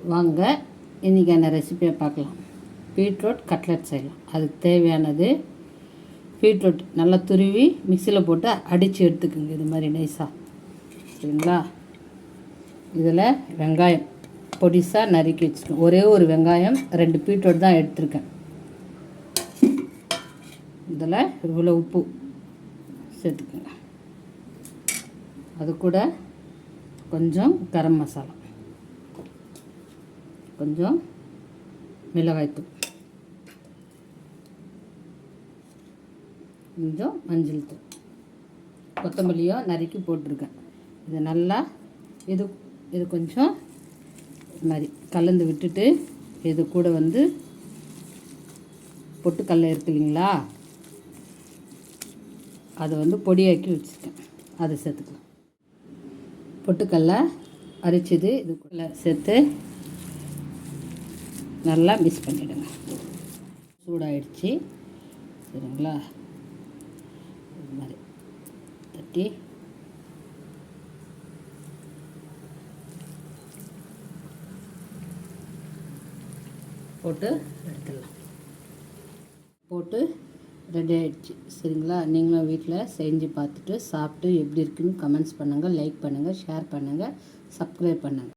வாங்க இன்றைக்கான ரெசிபியை பார்க்கலாம். பீட்ரூட் கட்லெட் செய்யலாம். அதுக்கு தேவையானது பீட்ரூட் நல்லா துருவி மிக்சியில் போட்டு அடித்து எடுத்துக்குங்க. இது மாதிரி நைஸாக, சரிங்களா? இதில் வெங்காயம் பொடிசாக நறுக்கி வச்சுருக்கேன். ஒரே ஒரு வெங்காயம், 2 பீட்ரூட் தான் எடுத்திருக்கேன். இதில் இவ்வளோ உப்பு சேர்த்துக்குங்க. அது கூட கொஞ்சம் கரம் மசாலா, கொஞ்சம் மிளகாய்த்தூள், கொஞ்சம் மஞ்சள் தூள், கொத்தமல்லியும் நறுக்கி போட்டிருக்கேன். இது நல்லா இது கொஞ்சம் இது மாதிரி கலந்து விட்டுட்டு, இது கூட பொட்டுக்கடலை இருக்கு இல்லைங்களா, அதை பொடியாக்கி வச்சுருக்கேன். அதை சேர்த்துக்கலாம். பொட்டுக்கடலை அரைச்சது இதுக்குள்ளே சேர்த்து நல்லா மிக்ஸ் பண்ணிவிடுங்க. சூடாகிடுச்சு, சரிங்களா? இது மாதிரி தட்டி போட்டு எடுத்துடலாம். போட்டு ரெடி ஆகிடுச்சு, சரிங்களா? நீங்களும் வீட்டில் செஞ்சு பார்த்துட்டு சாப்பிட்டு எப்படி இருக்குன்னு கமெண்ட்ஸ் பண்ணுங்கள், லைக் பண்ணுங்கள், ஷேர் பண்ணுங்கள், சப்ஸ்கிரைப் பண்ணுங்கள்.